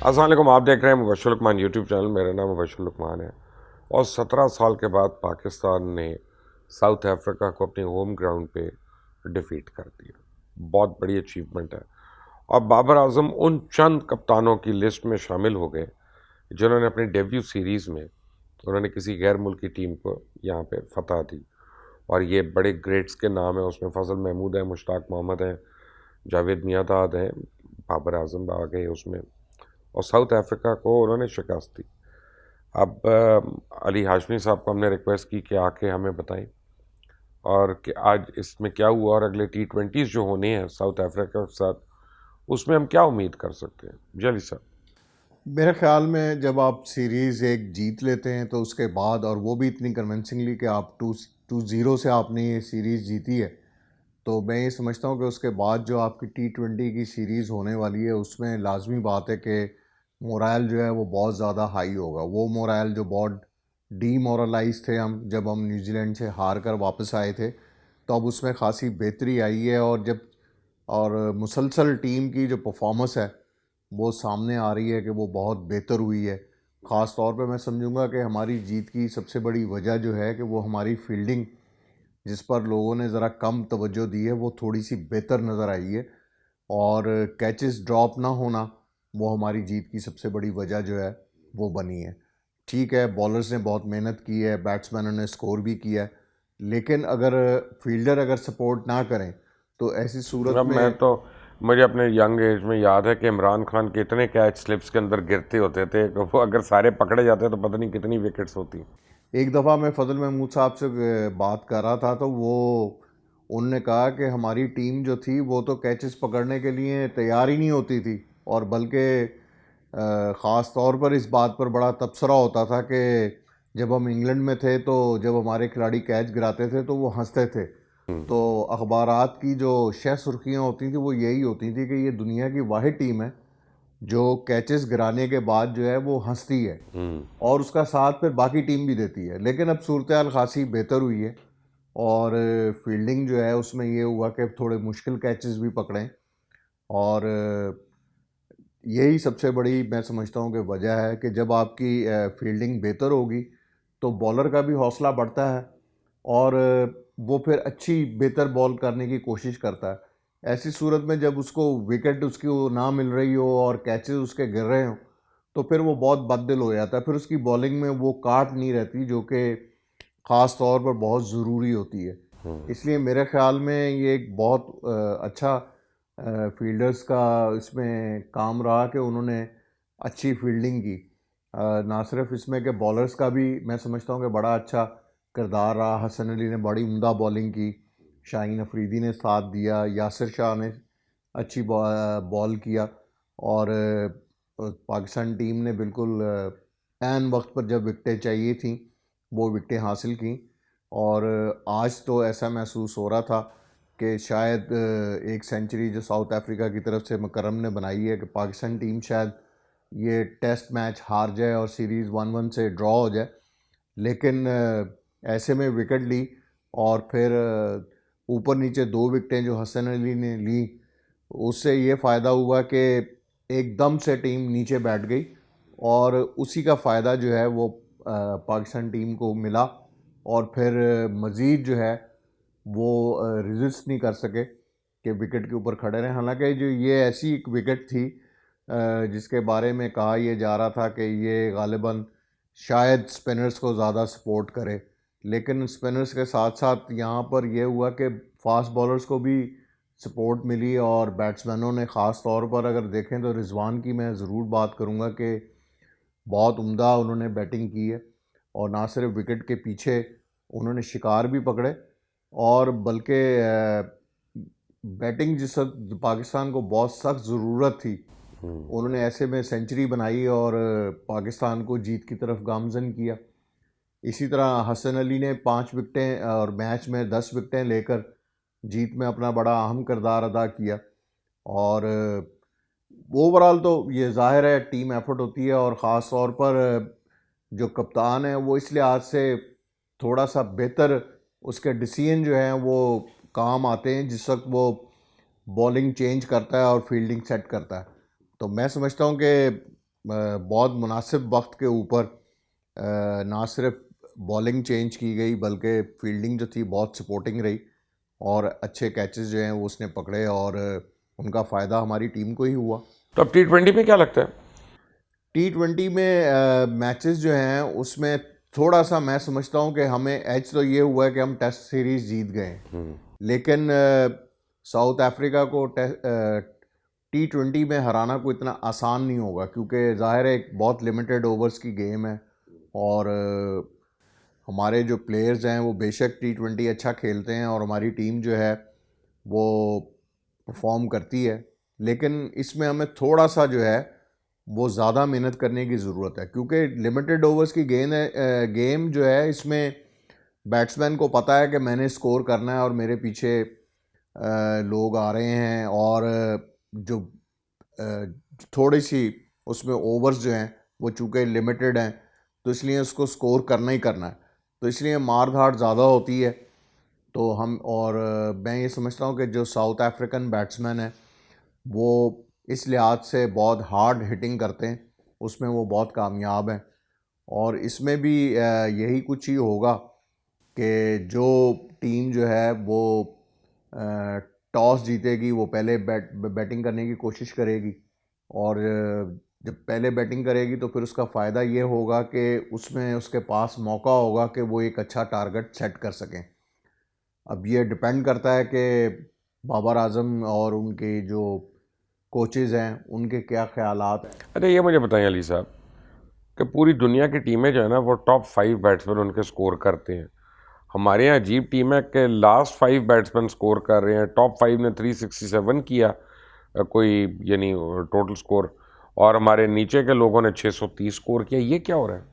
अस्सलाम वालेकुम। आप देख रहे हैं मुबशर लुकमान यूट्यूब चैनल। मेरा नाम मुबशर लुकमान है और 17 साल के बाद पाकिस्तान ने साउथ अफ्रीका को अपने होम ग्राउंड पे डिफीट कर दिया। बहुत बड़ी अचीवमेंट है और बाबर आजम उन चंद कप्तानों की लिस्ट में शामिल हो गए जिन्होंने अपनी डेब्यू सीरीज़ में उन्होंने किसी गैर मुल्की टीम को यहाँ पे फतह दी। और ये बड़े ग्रेट्स के नाम है, उसमें फजल महमूद है, मुश्ताक मोहम्मद है, जावेद मियांदाद हैं, बाबर आजम आ गए उसमें और साउथ अफ्रीका को उन्होंने शिकस्त दी। अब अली हाशमी साहब को हमने रिक्वेस्ट की कि आके हमें बताएं और कि आज इसमें क्या हुआ और अगले T20s जो होने हैं साउथ अफ्रीका के साथ उसमें हम क्या उम्मीद कर सकते हैं। जी अली साहब। मेरे ख्याल में जब आप सीरीज़ एक जीत लेते हैं तो उसके बाद, और वो भी इतनी कन्विंसिंगली कि आप 2-0 से आपने ये सीरीज़ जीती है, तो मैं ये समझता हूँ कि उसके बाद जो आपकी T20 की सीरीज़ होने वाली है उसमें लाजमी बात है कि मोराल जो है वो बहुत ज़्यादा हाई होगा। वो मोराल जो बहुत डीमोरलाइज थे हम जब हम न्यूजीलैंड से हार कर वापस आए थे, तो अब उसमें ख़ासी बेहतरी आई है। और मुसलसल टीम की जो परफॉर्मेंस है वो सामने आ रही है कि वो बहुत बेहतर हुई है। ख़ास तौर पे मैं समझूंगा कि हमारी जीत की सबसे बड़ी वजह जो है कि वो हमारी फील्डिंग, जिस पर लोगों ने ज़रा कम तवज्जो दी है, वो थोड़ी सी बेहतर नज़र आई है। और कैचेस ड्रॉप ना होना वो हमारी जीत की सबसे बड़ी वजह जो है वो बनी है। ठीक है, बॉलर्स ने बहुत मेहनत की है, बैट्समैनों ने स्कोर भी किया है, लेकिन अगर फील्डर अगर सपोर्ट ना करें तो ऐसी सूरत अब मैं में तो मुझे अपने यंग एज में याद है कि इमरान खान के इतने कैच स्लिप्स के अंदर गिरते होते थे कि वो अगर सारे पकड़े जाते तो पता नहीं कितनी विकेट्स होती। एक दफ़ा मैं फजल महमूद साहब से बात कर रहा था, तो वो उनने कहा कि हमारी टीम जो थी वो तो कैचेस पकड़ने के लिए तैयार ही नहीं होती थी, और बल्कि ख़ास तौर पर इस बात पर बड़ा तबसरा होता था कि जब हम इंग्लैंड में थे तो जब हमारे खिलाड़ी कैच गिराते थे तो वो हंसते थे। तो अखबारात की जो शह सुर्खियाँ होती थी वो यही होती थी कि ये दुनिया की वाहिद टीम है जो कैचेस गिराने के बाद जो है वो हंसती है, और उसका साथ फिर बाकी टीम भी देती है। लेकिन अब सूरत हाल खासी बेहतर हुई है, और फील्डिंग जो है उसमें ये हुआ कि थोड़े मुश्किल कैचेस भी पकड़ें, और यही सबसे बड़ी मैं समझता हूँ कि वजह है कि जब आपकी फील्डिंग बेहतर होगी तो बॉलर का भी हौसला बढ़ता है, और वो फिर अच्छी बेहतर बॉल करने की कोशिश करता है। ऐसी सूरत में जब उसको विकेट उसकी वो ना मिल रही हो और कैचेस उसके गिर रहे हो तो फिर वो बहुत बददिल हो जाता है, फिर उसकी बॉलिंग में वो काट नहीं रहती जो कि ख़ास तौर पर बहुत ज़रूरी होती है। इसलिए मेरे ख़्याल में ये एक बहुत अच्छा फील्डर्स का इसमें काम रहा कि उन्होंने अच्छी फील्डिंग की। ना सिर्फ इसमें कि बॉलर्स का भी मैं समझता हूँ कि बड़ा अच्छा किरदार रहा। हसन अली ने बड़ी उम्दा बॉलिंग की, शाहीन अफरीदी ने साथ दिया, यासिर शाह ने अच्छी बॉल किया, और पाकिस्तान टीम ने बिल्कुल ऐन वक्त पर जब विकटें चाहिए थी वो विकटें हासिल की। और आज तो ऐसा महसूस हो रहा था कि शायद एक सेंचुरी जो साउथ अफ्रीका की तरफ से मकरम ने बनाई है कि पाकिस्तान टीम शायद ये टेस्ट मैच हार जाए और सीरीज़ 1-1 से ड्रॉ हो जाए। लेकिन ऐसे में विकेट ली, और फिर ऊपर नीचे दो विकटें जो हसन अली ने ली, उससे ये फ़ायदा हुआ कि एकदम से टीम नीचे बैठ गई, और उसी का फ़ायदा जो है वो पाकिस्तान टीम को मिला, और फिर मज़ीद जो है वो रेजिस्ट नहीं कर सके कि विकेट के ऊपर खड़े रहें। हालांकि जो ये ऐसी एक विकेट थी जिसके बारे में कहा यह जा रहा था कि ये गालिबन शायद स्पिनर्स को ज़्यादा सपोर्ट करे, लेकिन स्पिनर्स के साथ साथ यहाँ पर यह हुआ कि फास्ट बॉलर्स को भी सपोर्ट मिली, और बैट्समैनों ने ख़ास तौर पर अगर देखें तो रिजवान की मैं ज़रूर बात करूँगा कि बहुत उम्दा उन्होंने बैटिंग की है, और ना सिर्फ विकेट के पीछे उन्होंने शिकार भी पकड़े, और बल्कि बैटिंग जिस वक्त पाकिस्तान को बहुत सख्त ज़रूरत थी उन्होंने ऐसे में सेंचुरी बनाई और पाकिस्तान को जीत की तरफ गामजन किया। इसी तरह हसन अली ने 5 विकटें और मैच में 10 विकटें लेकर जीत में अपना बड़ा अहम किरदार अदा किया। और ओवरऑल तो ये ज़ाहिर है टीम एफर्ट होती है, और ख़ास तौर पर जो कप्तान है वो इस लिहाज से थोड़ा सा बेहतर, उसके डिसीजन जो हैं वो काम आते हैं जिस वक्त वो बॉलिंग चेंज करता है और फील्डिंग सेट करता है। तो मैं समझता हूँ कि बहुत मुनासिब वक्त के ऊपर ना सिर्फ बॉलिंग चेंज की गई बल्कि फील्डिंग जो थी बहुत सपोर्टिंग रही और अच्छे कैचेस जो हैं वो उसने पकड़े और उनका फ़ायदा हमारी टीम को ही हुआ। तो अब T20 में क्या लगता है? T20 में मैचेस जो हैं उसमें थोड़ा सा मैं समझता हूं कि हमें एज तो ये हुआ है कि हम टेस्ट सीरीज़ जीत गए, लेकिन साउथ अफ्रीका को T20 में हराना कोई इतना आसान नहीं होगा, क्योंकि ज़ाहिर है एक बहुत लिमिटेड ओवर्स की गेम है और हमारे जो प्लेयर्स हैं वो बेशक T20 अच्छा खेलते हैं और हमारी टीम जो है वो परफॉर्म करती है, लेकिन इसमें हमें थोड़ा सा जो है वो ज़्यादा मेहनत करने की ज़रूरत है, क्योंकि लिमिटेड ओवर्स की गेम जो है इसमें बैट्समैन को पता है कि मैंने स्कोर करना है और मेरे पीछे लोग आ रहे हैं और जो थोड़ी सी उसमें ओवर्स जो हैं वो चूँकि लिमिटेड हैं तो इसलिए उसको स्कोर करना ही करना है, तो इसलिए मार धाड़ ज़्यादा होती है। तो हम और मैं ये समझता हूँ कि जो साउथ अफ्रीकन बैट्समैन है वो इस लिहाज से बहुत हार्ड हिटिंग करते हैं, उसमें वो बहुत कामयाब हैं और इसमें भी यही कुछ ही होगा कि जो टीम जो है वो टॉस जीतेगी वो पहले बैटिंग करने की कोशिश करेगी और जब पहले बैटिंग करेगी तो फिर उसका फ़ायदा ये होगा कि उसमें उसके पास मौका होगा कि वो एक अच्छा टारगेट सेट कर सकें। अब ये डिपेंड करता है कि बाबर आजम और उनके जो कोचेज़ हैं उनके क्या ख्यालात हैं। अच्छा, ये मुझे बताएं अली साहब कि पूरी दुनिया की टीमें जो है ना वो टॉप 5 बैट्समैन उनके स्कोर करते हैं। हमारे यहाँ अजीब टीम है कि लास्ट 5 बैट्समैन स्कोर कर रहे हैं, टॉप 5 ने 367 किया कोई यानी टोटल स्कोर, और हमारे नीचे के लोगों ने 630 स्कोर किया। ये क्या हो रहा है?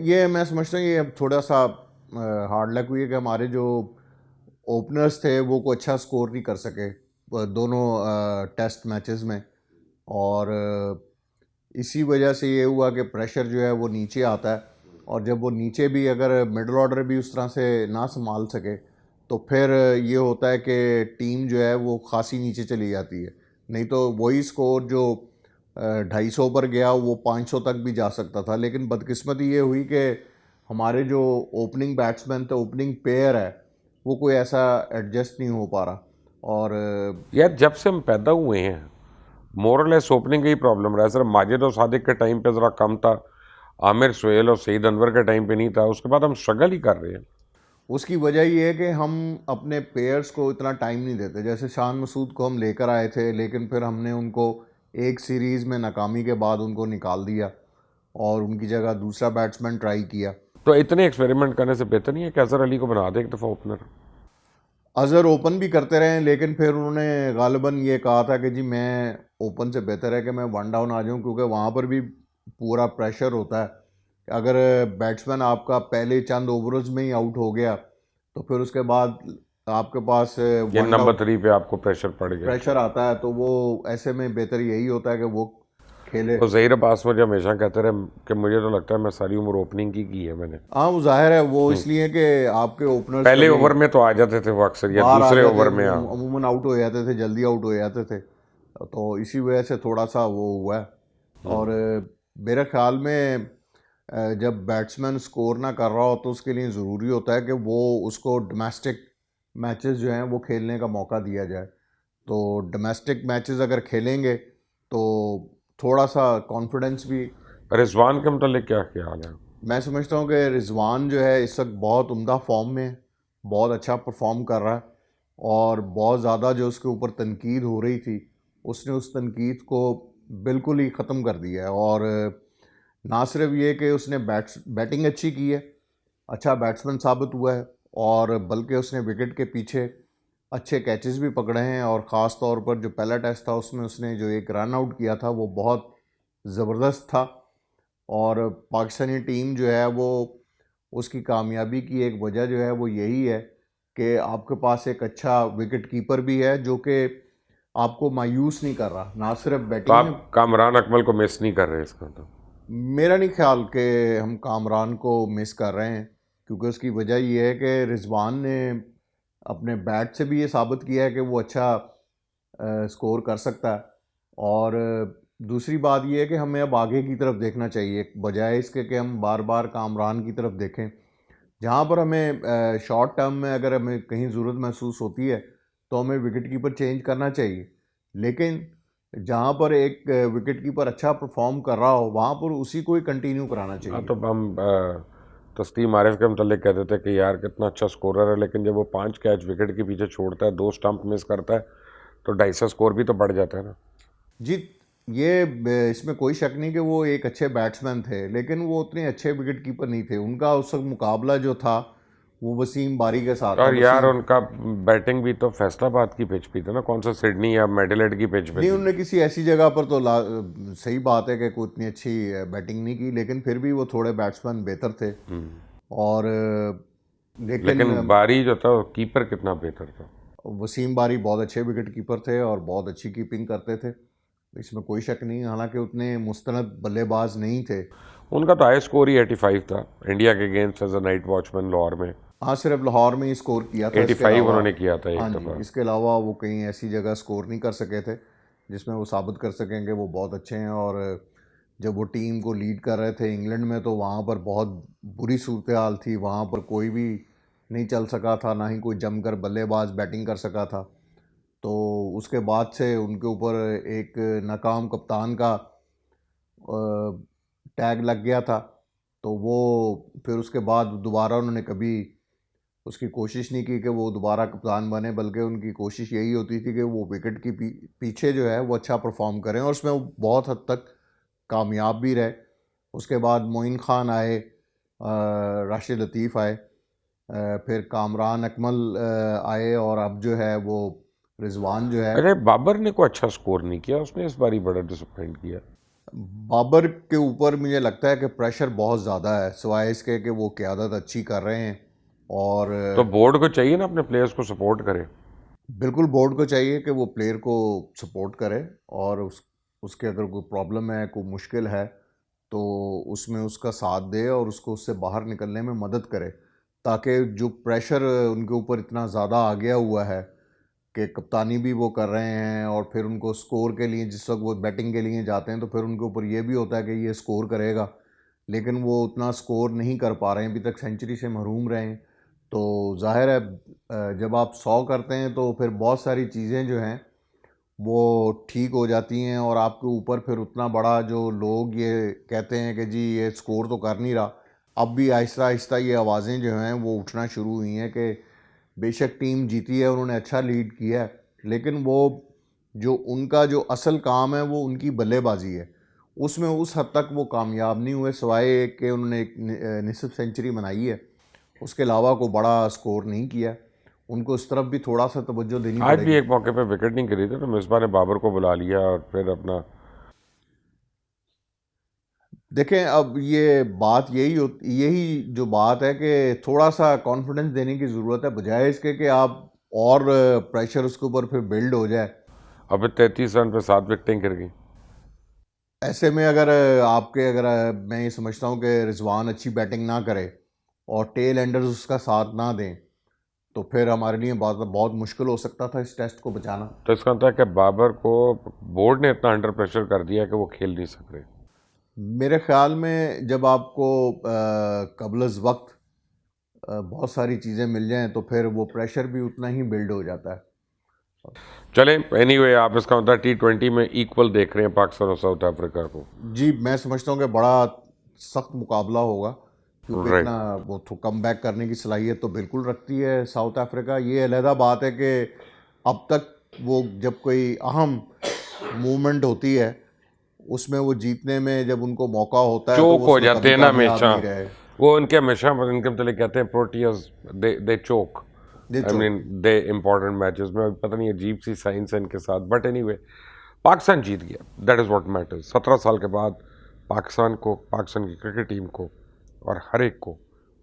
ये मैं समझता हूँ ये थोड़ा सा हार्ड लक हुई है कि हमारे जो ओपनर्स थे वो कोई अच्छा स्कोर नहीं कर सके दोनों टेस्ट मैचेस में और इसी वजह से ये हुआ कि प्रेशर जो है वो नीचे आता है और जब वो नीचे भी अगर मिडल ऑर्डर भी उस तरह से ना संभाल सके तो फिर ये होता है कि टीम जो है वो खासी नीचे चली जाती है। नहीं तो वही स्कोर जो 250 पर गया वो 500 तक भी जा सकता था, लेकिन बदकिस्मती ये हुई कि हमारे जो ओपनिंग बैट्समैन थे, ओपनिंग पेयर है, वो कोई ऐसा एडजस्ट नहीं हो पा रहा और यार जब से हम पैदा हुए हैं मोरलेस ओपनिंग का ही प्रॉब्लम रहा है। सिर्फ माजिद और सादिक के टाइम पे ज़रा कम था, आमिर सुहेल और सईद अनवर के टाइम पे नहीं था, उसके बाद हम स्ट्रगल ही कर रहे हैं। उसकी वजह ये है कि हम अपने प्लेयर्स को इतना टाइम नहीं देते। जैसे शान मसूद को हम लेकर आए थे, लेकिन फिर हमने उनको एक सीरीज़ में नाकामी के बाद उनको निकाल दिया और उनकी जगह दूसरा बैट्समैन ट्राई किया। तो इतने एक्सपेरिमेंट करने से बेहतर नहीं है कि अजहर अली को बना दे एक दफ़ा ओपनर? अज़हर ओपन भी करते रहे, लेकिन फिर उन्होंने गालिबन ये कहा था कि जी मैं ओपन से बेहतर है कि मैं वन डाउन आ जाऊं, क्योंकि वहाँ पर भी पूरा प्रेशर होता है। अगर बैट्समैन आपका पहले चंद ओवर्स में ही आउट हो गया तो फिर उसके बाद आपके पास ये वन नंबर डाउन 3 पे आपको प्रेशर पड़ गया। प्रेशर आता है, तो वो ऐसे में बेहतर यही होता है कि वो खेले। तो ज़हीर अब्बास मुझे हमेशा कहते रहे कि मुझे तो लगता है मैं सारी उम्र ओपनिंग की है मैंने। हाँ, वो जाहिर है वो इसलिए कि आपके ओपनर्स पहले कभी ओवर में तो आ जाते थे वो अक्सर, या बाहर आ दूसरे जाते, ओवर में अमूमन आउट हो जाते थे, जल्दी आउट हो जाते थे, तो इसी वजह से थोड़ा सा वो हुआ है। और मेरे ख्याल में जब बैट्समैन स्कोर ना कर रहा हो तो उसके लिए ज़रूरी होता है कि वो उसको डोमेस्टिक मैचेस जो हैं वो खेलने का मौका दिया जाए। तो डोमेस्टिक मैचेस अगर खेलेंगे तो थोड़ा सा कॉन्फिडेंस भी। रिजवान के मतलब क्या ख्याल है? मैं समझता हूँ कि रिजवान जो है इस वक्त बहुत उम्दा फॉर्म में है, बहुत अच्छा परफॉर्म कर रहा है और बहुत ज़्यादा जो उसके ऊपर तनकीद हो रही थी उसने उस तनकीद को बिल्कुल ही ख़त्म कर दिया है। और ना सिर्फ ये कि उसने बैटिंग अच्छी की है, अच्छा बैट्समैन साबित हुआ है, और बल्कि उसने विकेट के पीछे अच्छे कैचेस भी पकड़े हैं और ख़ास तौर पर जो पहला टेस्ट था उसमें उसने जो एक रन आउट किया था वो बहुत ज़बरदस्त था। और पाकिस्तानी टीम जो है वो उसकी कामयाबी की एक वजह जो है वो यही है कि आपके पास एक अच्छा विकेट कीपर भी है जो कि आपको मायूस नहीं कर रहा, ना सिर्फ तो बैटिंग में। आप कामरान अकमल को मिस नहीं कर रहे इसका तो? मेरा नहीं ख्याल कि हम कामरान को मिस कर रहे हैं, क्योंकि उसकी वजह ये है कि रिजवान ने अपने बैट से भी ये साबित किया है कि वो अच्छा स्कोर कर सकता है और दूसरी बात ये है कि हमें अब आगे की तरफ देखना चाहिए बजाय इसके कि हम बार बार कामरान की तरफ देखें। जहाँ पर हमें शॉर्ट टर्म में अगर हमें कहीं ज़रूरत महसूस होती है तो हमें विकेट कीपर चेंज करना चाहिए, लेकिन जहाँ पर एक विकेट कीपर अच्छा परफॉर्म कर रहा हो वहाँ पर उसी को ही कंटिन्यू कराना हाँ, चाहिए। तो हम तस्लीम आरिफ के मतलब कहते थे कि यार कितना अच्छा स्कोरर है, लेकिन जब वो 5 कैच विकेट के पीछे छोड़ता है, 2 स्टंप मिस करता है, तो 250 स्कोर भी तो बढ़ जाता है ना। जी, इसमें कोई शक नहीं कि वो एक अच्छे बैट्समैन थे, लेकिन वो उतने अच्छे विकेट कीपर नहीं थे। उनका उस वक्त मुकाबला जो था वो वसीम बारी के साथ था। और यार वसीम उनका बैटिंग भी तो फैसलाबाद की पिच पे थी ना, कौन सा सिडनी या मेडलेड की पिच पे नहीं, थी। उनने किसी ऐसी जगह पर तो सही बात है कि कोई इतनी अच्छी बैटिंग नहीं की, लेकिन फिर भी वो थोड़े बैट्समैन बेहतर थे। और लेकिन लेकिन बारी जो था वो कीपर कितना बेहतर था। वसीम बारी बहुत अच्छे विकेट कीपर थे और बहुत अच्छी कीपिंग करते थे, इसमें कोई शक नहीं। हालांकि उतने मुस्तनद बल्लेबाज नहीं थे। उनका तो हाई स्कोर ही 85 था इंडिया के against as a night watchman Lahore में। हाँ, सिर्फ लाहौर में ही स्कोर किया था, इसके 85 अलावा। उन्होंने किया था हाँ एक जी, दफ़ा। इसके अलावा वो कहीं ऐसी जगह स्कोर नहीं कर सके थे जिसमें वो साबित कर सकें कि वो बहुत अच्छे हैं। और जब वो टीम को लीड कर रहे थे इंग्लैंड में, तो वहाँ पर बहुत बुरी सूरत हाल थी। वहाँ पर कोई भी नहीं चल सका था, ना ही कोई जमकर बल्लेबाज बैटिंग कर सका था। तो उसके बाद से उनके ऊपर एक नाकाम कप्तान का टैग लग गया था। तो वो फिर उसके बाद दोबारा उन्होंने कभी उसकी कोशिश नहीं की कि वो दोबारा कप्तान बने, बल्कि उनकी कोशिश यही होती थी कि वो विकेट की पीछे जो है वो अच्छा परफॉर्म करें, और उसमें वो बहुत हद तक कामयाब भी रहे। उसके बाद मोइन खान आए, राशिद लतीफ़ आए, फिर कामरान अकमल आए, और अब जो है वो रिजवान जो है। अरे बाबर ने कोई अच्छा स्कोर नहीं किया, उसने इस बार ही बड़ा डिसअपॉइंट किया। बाबर के ऊपर मुझे लगता है कि प्रेशर बहुत ज़्यादा है, सिवाय इसके कि वो क़यादत अच्छी कर रहे हैं। और तो बोर्ड को चाहिए ना अपने प्लेयर्स को सपोर्ट करे। बिल्कुल बोर्ड को चाहिए कि वो प्लेयर को सपोर्ट करे, और उसके अगर कोई प्रॉब्लम है, कोई मुश्किल है, तो उसमें उसका साथ दे और उसको उससे बाहर निकलने में मदद करे, ताकि जो प्रेशर उनके ऊपर इतना ज़्यादा आ गया हुआ है कि कप्तानी भी वो कर रहे हैं, और फिर उनको स्कोर के लिए जिस वक्त वो बैटिंग के लिए जाते हैं तो फिर उनके ऊपर ये भी होता है कि ये स्कोर करेगा, लेकिन वो उतना स्कोर नहीं कर पा रहे हैं, अभी तक सेंचुरी से महरूम रहे हैं। तो जाहिर है जब आप 100 करते हैं तो फिर बहुत सारी चीज़ें जो हैं वो ठीक हो जाती हैं, और आपके ऊपर फिर उतना बड़ा जो लोग ये कहते हैं कि जी ये स्कोर तो कर नहीं रहा, अब भी आहिस्ता आहिस्ता ये आवाज़ें जो हैं वो उठना शुरू हुई हैं कि बेशक टीम जीती है, उन्होंने अच्छा लीड किया है, लेकिन वो जो उनका जो असल काम है वो उनकी बल्लेबाजी है, उसमें उस हद तक वो कामयाब नहीं हुए, सिवाय कि उन्होंने एक निसफ सेंचुरी बनाई है। उसके अलावा कोई बड़ा स्कोर नहीं किया। उनको इस तरफ भी थोड़ा सा तवज्जो देनी आज भी पड़ेगी। एक मौके पे विकेट नहीं गिरी थी, तो मिसबा ने बाबर को बुला लिया और फिर अपना। देखें, अब ये बात यही जो बात है कि थोड़ा सा कॉन्फिडेंस देने की ज़रूरत है, बजाय इसके कि आप और प्रेशर उसके ऊपर फिर बिल्ड हो जाए। अब 33 रन पे 7 विकेटें गिर गई। ऐसे में अगर मैं ये समझता हूँ कि रिजवान अच्छी बैटिंग ना करे और टेल एंडर्स उसका साथ ना दें, तो फिर हमारे लिए बहुत बहुत मुश्किल हो सकता था इस टेस्ट को बचाना। तो इसका मतलब है कि बाबर को बोर्ड ने इतना अंडर प्रेशर कर दिया कि वो खेल नहीं सक रहे। मेरे ख्याल में जब आपको कबल वक्त बहुत सारी चीज़ें मिल जाएं तो फिर वो प्रेशर भी उतना ही बिल्ड हो जाता है। चलें, एनीवे आप इसका मतलब T20 में इक्वल देख रहे हैं पाकिस्तान और साउथ अफ्रीका को। जी, मैं समझता हूँ कि बड़ा सख्त मुकाबला होगा, क्योंकि राइट। इतना वो तो कम बैक करने की सलाहियत तो बिल्कुल रखती है साउथ अफ्रीका। ये अलहदा बात है कि अब तक वो जब कोई अहम मूवमेंट होती है उसमें वो जीतने में जब उनको मौका होता है तो चोक वो हो उसमें जाते कभी हैं ना कामयाब हमेशा। नहीं रहे। वो उनके हमेशा इनके मतलब कहते हैं प्रोटियस, दे चोक। ये I mean they important matches में, पता नहीं अजीब सी साइंस है इनके साथ, बट एनीवे पाकिस्तान जीत गया, दैट इज़ व्हाट मैटर्स। 17 साल के बाद पाकिस्तान को, पाकिस्तान की क्रिकेट टीम को और हर एक को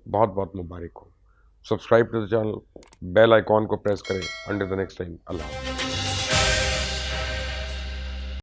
बहुत बहुत मुबारक हो। Subscribe to the channel, bell icon को प्रेस करें। अंटिल द नेक्स्ट टाइम, अल्लाह हाफ़िज़।